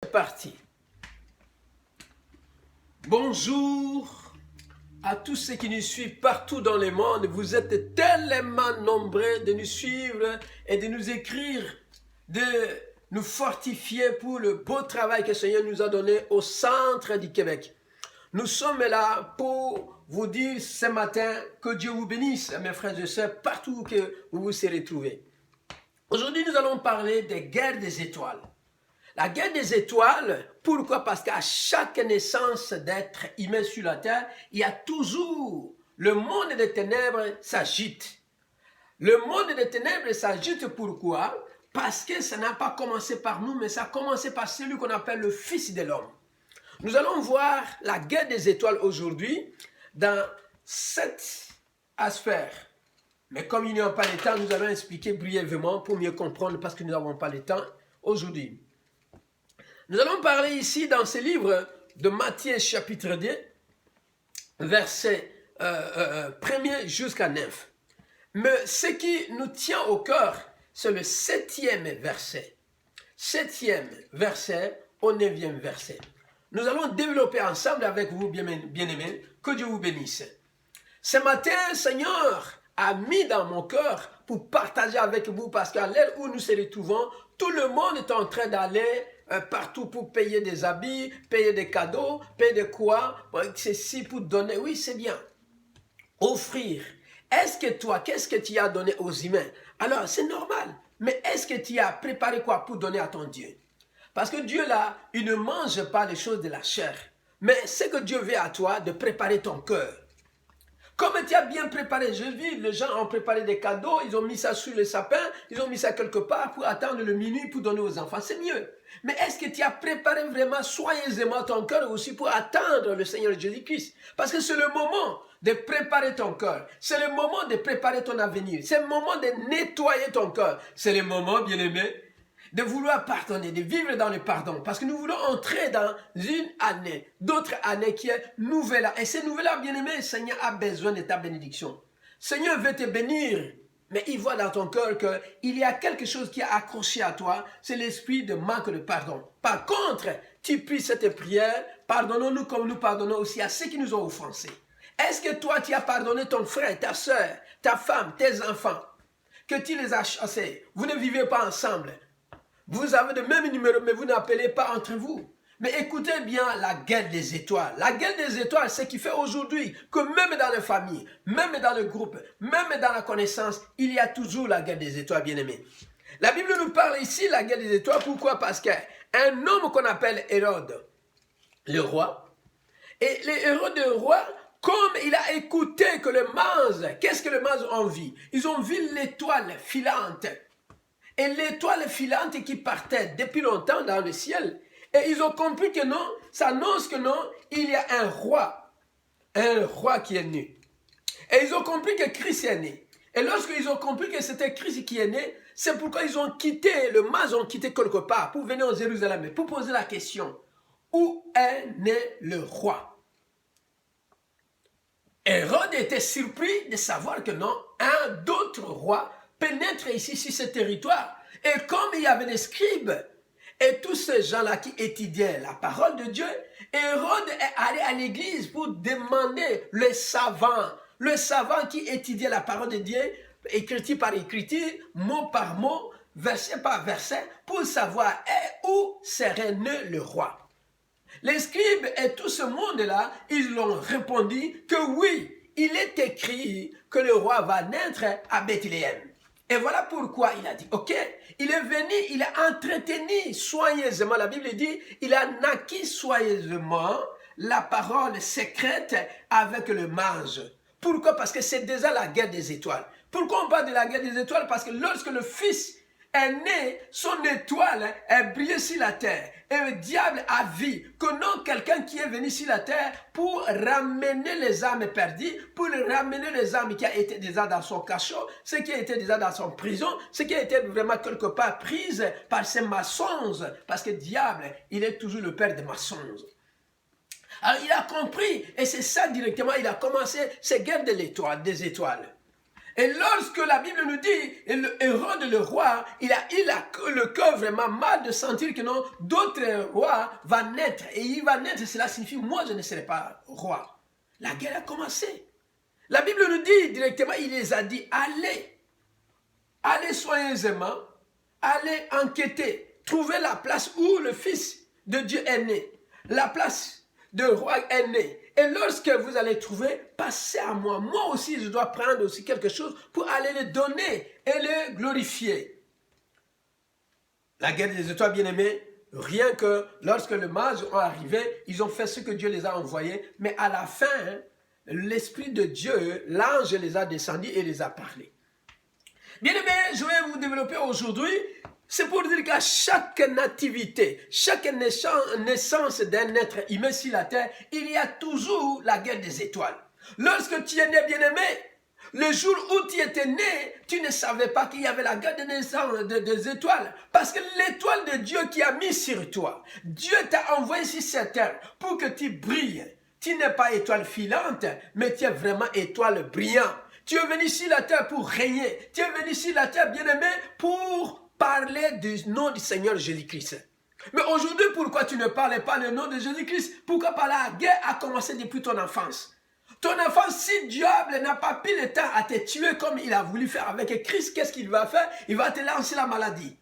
c'est parti. Bonjour à tous ceux qui nous suivent partout dans le monde. Vous êtes tellement nombreux de nous suivre et de nous écrire, de nous fortifier pour le beau travail que le Seigneur nous a donné au centre du Québec. Nous sommes là pour vous dire ce matin que Dieu vous bénisse, mes frères et sœurs, partout que vous vous serez trouvés. Aujourd'hui, nous allons parler des guerres des étoiles. La guerre des étoiles, pourquoi? Parce qu'à chaque naissance d'être humain sur la terre, il y a toujours le monde des ténèbres s'agite. Le monde des ténèbres s'agite pourquoi? Parce que ça n'a pas commencé par nous, mais ça a commencé par celui qu'on appelle le Fils de l'homme. Nous allons voir la guerre des étoiles aujourd'hui dans 7 sphères. Mais comme il n'y a pas le temps, nous allons expliquer brièvement pour mieux comprendre parce que nous n'avons pas le temps aujourd'hui. Nous allons parler ici dans ce livre de Matthieu chapitre 2, versets 1er jusqu'à 9. Mais ce qui nous tient au cœur, c'est le 7e verset. 7e verset au 9e verset. Nous allons développer ensemble avec vous, bien-aimés, que Dieu vous bénisse. Ce matin, Seigneur a mis dans mon cœur pour partager avec vous, parce qu'à l'heure où nous se retrouvons, tout le monde est en train d'aller partout pour payer des habits, payer des cadeaux, payer de quoi, ceci pour donner. Oui, c'est bien. Offrir. Est-ce que toi, qu'est-ce que tu as donné aux humains? Alors, c'est normal. Mais est-ce que tu as préparé quoi pour donner à ton Dieu? Parce que Dieu, là, il ne mange pas les choses de la chair. Mais c'est que Dieu veut à toi de préparer ton cœur. Comme tu as bien préparé, je vis, les gens ont préparé des cadeaux, ils ont mis ça sur le sapin, ils ont mis ça quelque part pour attendre le minuit pour donner aux enfants. C'est mieux. Mais est-ce que tu as préparé vraiment soigneusement ton cœur aussi pour attendre le Seigneur Jésus-Christ? Parce que c'est le moment de préparer ton cœur. C'est le moment de préparer ton avenir. C'est le moment de nettoyer ton cœur. C'est le moment, bien-aimé, de vouloir pardonner, de vivre dans le pardon. Parce que nous voulons entrer dans une année, d'autres années qui est nouvelle. Et ces nouvelles-là, bien-aimé, le Seigneur a besoin de ta bénédiction. Seigneur veut te bénir, mais il voit dans ton cœur qu'il y a quelque chose qui est accroché à toi, c'est l'esprit de manque de pardon. Par contre, tu pries cette prière, pardonnons-nous comme nous pardonnons aussi à ceux qui nous ont offensés. Est-ce que toi, tu as pardonné ton frère, ta soeur, ta femme, tes enfants, que tu les as chassés? Vous ne vivez pas ensemble. Vous avez le même numéro, mais vous n'appelez pas entre vous. Mais écoutez bien la guerre des étoiles. La guerre des étoiles, c'est ce qui fait aujourd'hui que même dans les familles, même dans le groupe, même dans la connaissance, il y a toujours la guerre des étoiles, bien-aimés. La Bible nous parle ici de la guerre des étoiles. Pourquoi? Parce qu'un homme qu'on appelle Hérode, le roi, et les héros du roi, comme il a écouté que le mage, qu'est-ce que le mage ont vu? Ils ont vu l'étoile filante. Et l'étoile filante qui partait depuis longtemps dans le ciel. Et ils ont compris que non, ça annonce que non, il y a un roi qui est né. Et ils ont compris que Christ est né. Et lorsqu'ils ont compris que c'était Christ qui est né, c'est pourquoi ils ont quitté, le mage ont quitté quelque part pour venir en Jérusalem, pour poser la question, où est né le roi? Hérode était surpris de savoir que non, un d'autres roi pénètre ici sur ce territoire. Et comme il y avait des scribes et tous ces gens-là qui étudiaient la parole de Dieu, Hérode est allé à l'église pour demander le savant qui étudiait la parole de Dieu, écriture par écriture, mot par mot, verset par verset, pour savoir où serait né le roi. Les scribes et tout ce monde-là, ils l'ont répondu que oui, il est écrit que le roi va naître à Bethléem. Et voilà pourquoi il a dit, ok, il est venu, il a entretenu soigneusement, la Bible dit, il a naquis soigneusement la parole secrète avec le mage. Pourquoi? Parce que c'est déjà la guerre des étoiles. Pourquoi on parle de la guerre des étoiles? Parce que lorsque le Fils est né, son étoile est brillée sur la terre. Et le diable a vu que non, quelqu'un qui est venu sur la terre pour ramener les âmes perdues, pour ramener les âmes qui ont été déjà dans son cachot, ceux qui étaient déjà dans son prison, ceux qui étaient vraiment quelque part prises par ces mensonges. Parce que le diable, il est toujours le père des mensonges. Alors il a compris, et c'est ça directement, il a commencé ces guerres de l'étoile, des étoiles. Et lorsque la Bible nous dit, et le Hérode, le roi, il a le cœur vraiment mal de sentir que non, d'autres rois vont naître. Et il va naître, cela signifie, moi je ne serai pas roi. La guerre a commencé. La Bible nous dit directement, il les a dit, allez soigneusement, allez enquêter, trouvez la place où le Fils de Dieu est né, la place de roi est né. Et lorsque vous allez trouver, passez à moi. Moi aussi, je dois prendre aussi quelque chose pour aller le donner et le glorifier. La guerre des étoiles, bien-aimés, rien que lorsque les mages ont arrivé, ils ont fait ce que Dieu les a envoyés. Mais à la fin, l'Esprit de Dieu, l'ange les a descendus et les a parlé. Bien-aimés, je vais vous développer aujourd'hui. C'est pour dire qu'à chaque nativité, chaque naissance d'un être humain sur la terre, il y a toujours la guerre des étoiles. Lorsque tu es né, bien-aimé, le jour où tu étais né, tu ne savais pas qu'il y avait la guerre de naissance des étoiles. Parce que l'étoile de Dieu qui a mis sur toi, Dieu t'a envoyé sur cette terre pour que tu brilles. Tu n'es pas étoile filante, mais tu es vraiment étoile brillante. Tu es venu sur la terre pour régner. Tu es venu sur la terre, bien-aimé, pour parler du nom du Seigneur Jésus-Christ. Mais aujourd'hui, pourquoi tu ne parles pas le nom de Jésus-Christ? Pourquoi pas la guerre a commencé depuis ton enfance? Ton enfance, si diable n'a pas pris le temps à te tuer comme il a voulu faire avec Christ, qu'est-ce qu'il va faire? Il va te lancer la maladie.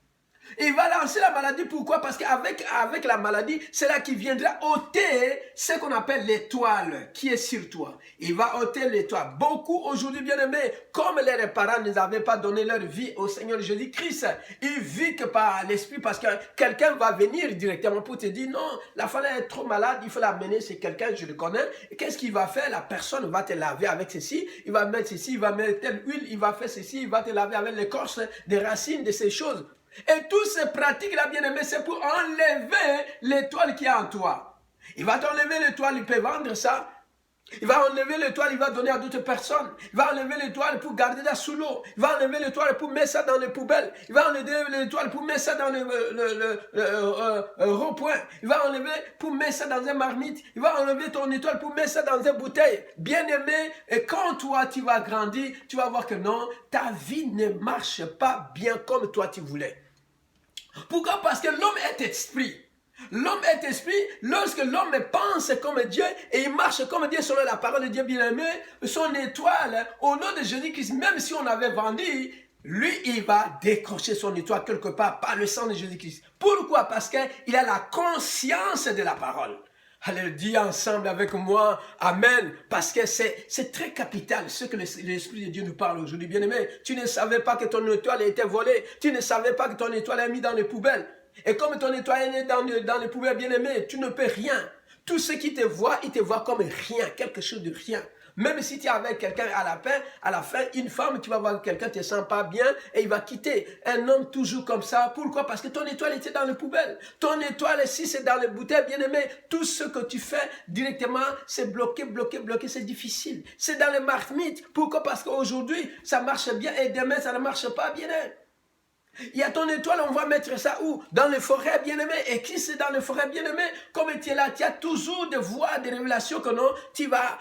Il va lancer la maladie, pourquoi? Parce qu'avec la maladie, c'est là qu'il viendra ôter ce qu'on appelle l'étoile qui est sur toi. Il va ôter l'étoile. Beaucoup aujourd'hui, bien-aimés, comme leurs parents n'avaient pas donné leur vie au Seigneur Jésus-Christ, ils vivent que par l'Esprit, parce que quelqu'un va venir directement pour te dire, non, la femme est trop malade, il faut l'amener chez quelqu'un, je le connais. Et qu'est-ce qu'il va faire? La personne va te laver avec ceci, il va mettre ceci, il va mettre telle huile, il va faire ceci, il va te laver avec l'écorce des racines de ces choses. Et toutes ces pratiques-là, bien-aimés, c'est pour enlever l'étoile qui est en toi. Il va t'enlever l'étoile, il peut vendre ça. Il va enlever l'étoile, il va donner à d'autres personnes. Il va enlever l'étoile pour garder ça sous l'eau. Il va enlever l'étoile pour mettre ça dans les poubelles. Il va enlever l'étoile pour mettre ça dans le rond-point. Il va enlever pour mettre ça dans un marmite. Il va enlever ton étoile pour mettre ça dans une bouteille. Bien-aimé, et quand toi tu vas grandir, tu vas voir que non, ta vie ne marche pas bien comme toi tu voulais. Pourquoi? Parce que l'homme est esprit. L'homme est esprit, lorsque l'homme pense comme Dieu et il marche comme Dieu selon la parole de Dieu bien-aimé, son étoile, au nom de Jésus-Christ, même si on avait vendu, lui, il va décrocher son étoile quelque part par le sang de Jésus-Christ. Pourquoi? Parce qu'il a la conscience de la parole. Allez, dis ensemble avec moi, Amen, parce que c'est très capital ce que l'Esprit de Dieu nous parle aujourd'hui, bien-aimé. Tu ne savais pas que ton étoile a été volée, tu ne savais pas que ton étoile est mise dans les poubelles. Et comme ton étoile est dans les poubelles, bien-aimé, tu ne peux rien. Tout ce qui te voit, il te voit comme rien, quelque chose de rien. Même si tu es avec quelqu'un à la fin, une femme, tu vas voir quelqu'un, tu ne te sens pas bien et il va quitter. Un homme toujours comme ça. Pourquoi? Parce que ton étoile était dans les poubelles. Ton étoile, si c'est dans les bouteilles, bien aimé, tout ce que tu fais directement, c'est bloqué, c'est difficile. C'est dans les marmites. Pourquoi? Parce qu'aujourd'hui, ça marche bien et demain, ça ne marche pas bien. Il y a ton étoile, on va mettre ça où? Dans les forêts bien-aimées. Et qui c'est dans les forêts bien-aimées? Comme tu es là, tu as toujours des voies, des révélations que non, tu vas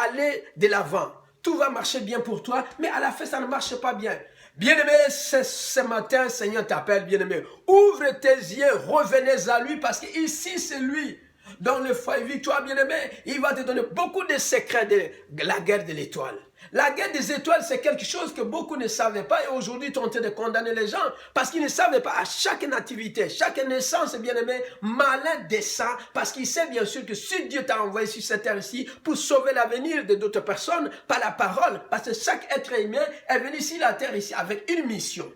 aller de l'avant. Tout va marcher bien pour toi, mais à la fin, ça ne marche pas bien. Bien-aimé, ce matin, Seigneur t'appelle, bien-aimé. Ouvre tes yeux, revenez à lui, parce qu'ici, c'est lui. Dans le foyer victoire, bien-aimé, il va te donner beaucoup de secrets de la guerre de l'étoile. La guerre des étoiles, c'est quelque chose que beaucoup ne savaient pas et aujourd'hui ils sont en train de condamner les gens parce qu'ils ne savaient pas. À chaque nativité, chaque naissance, bien-aimé, malin descend parce qu'il sait bien sûr que si Dieu t'a envoyé sur cette terre ici pour sauver l'avenir de d'autres personnes par la parole, parce que chaque être humain est venu sur la terre ici avec une mission.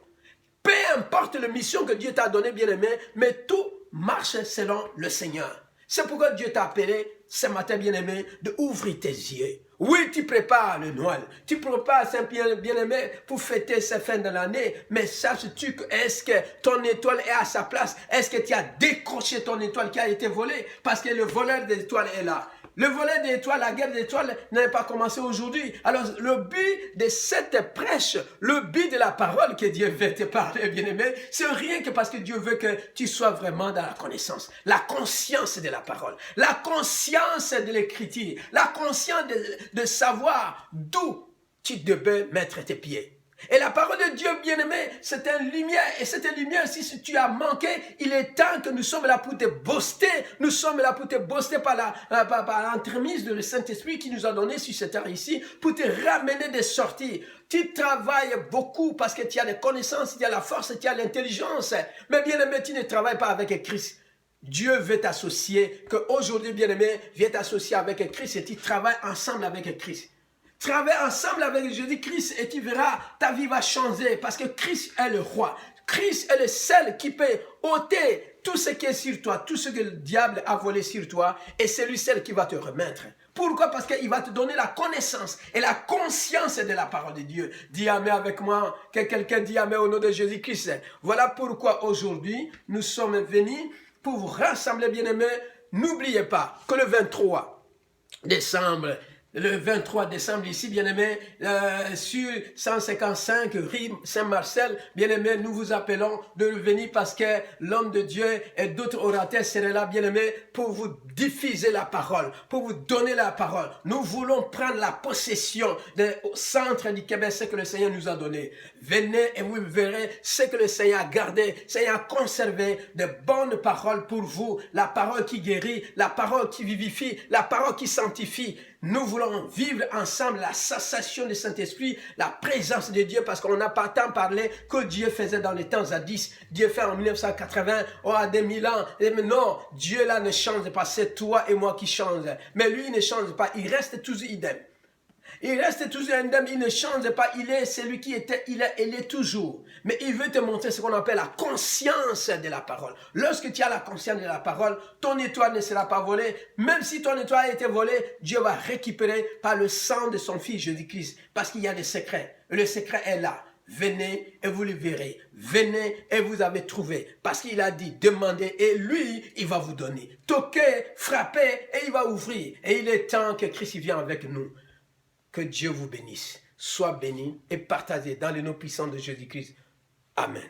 Peu importe la mission que Dieu t'a donnée, bien-aimé, mais tout marche selon le Seigneur. C'est pourquoi Dieu t'a appelé ce matin, bien-aimé, de ouvrir tes yeux. Oui, tu prépares le Noël. Tu prépares un bien-aimé pour fêter cette fin de l'année. Mais saches-tu que est-ce que ton étoile est à sa place? Est-ce que tu as décroché ton étoile qui a été volée? Parce que le voleur des étoiles est là. Le volet des étoiles, la guerre des étoiles n'a pas commencé aujourd'hui. Alors, le but de cette prêche, le but de la parole que Dieu veut te parler, bien-aimé, c'est rien que parce que Dieu veut que tu sois vraiment dans la connaissance, la conscience de la parole, la conscience de l'écriture, la conscience de savoir d'où tu devais mettre tes pieds. Et la parole de Dieu, bien-aimé, c'est une lumière. Et cette lumière, si tu as manqué, il est temps que nous sommes là pour te booster. Nous sommes là pour te booster par l'entremise de le Saint-Esprit qui nous a donné sur cette terre ici, pour te ramener des sorties. Tu travailles beaucoup parce que tu as des connaissances, tu as la force, tu as l'intelligence. Mais bien-aimé, tu ne travailles pas avec Christ. Dieu veut t'associer, qu'aujourd'hui, bien-aimé, viens t'associer avec Christ et tu travailles ensemble avec Christ. Travaille ensemble avec Jésus-Christ et tu verras, ta vie va changer parce que Christ est le roi. Christ est le seul qui peut ôter tout ce qui est sur toi, tout ce que le diable a volé sur toi, et c'est lui seul qui va te remettre. Pourquoi? Parce qu'il va te donner la connaissance et la conscience de la parole de Dieu. Dis Amen avec moi, que quelqu'un dit Amen au nom de Jésus-Christ. Voilà pourquoi aujourd'hui, nous sommes venus pour vous rassembler, bien-aimés. N'oubliez pas que le 23 décembre, ici, bien-aimés, sur 155 rue Saint-Marcel, bien-aimés, nous vous appelons de venir parce que l'homme de Dieu et d'autres orateurs seraient là, bien-aimés, pour vous diffuser la parole, pour vous donner la parole. Nous voulons prendre la possession du centre du Québec, ce que le Seigneur nous a donné. Venez et vous verrez ce que le Seigneur a gardé, le Seigneur a conservé de bonnes paroles pour vous, la parole qui guérit, la parole qui vivifie, la parole qui sanctifie. Nous voulons vivre ensemble la sensation du Saint-Esprit, la présence de Dieu, parce qu'on n'a pas tant parlé que Dieu faisait dans les temps jadis. Dieu fait en 1980, à 2000 ans. Et non, Dieu là ne change pas, c'est toi et moi qui change. Mais lui, il ne change pas, il reste toujours idem. Il reste toujours indemne, il ne change pas, il est celui qui était, il est toujours. Mais il veut te montrer ce qu'on appelle la conscience de la parole. Lorsque tu as la conscience de la parole, ton étoile ne sera pas volée. Même si ton étoile a été volée, Dieu va récupérer par le sang de son Fils Jésus-Christ. Parce qu'il y a des secrets. Le secret est là. Venez et vous le verrez. Venez et vous avez trouvé. Parce qu'il a dit, demandez et lui, il va vous donner. Toquez, frappez et il va ouvrir. Et il est temps que Christ vienne avec nous. Que Dieu vous bénisse. Sois béni et partagez dans le nom puissant de Jésus-Christ. Amen.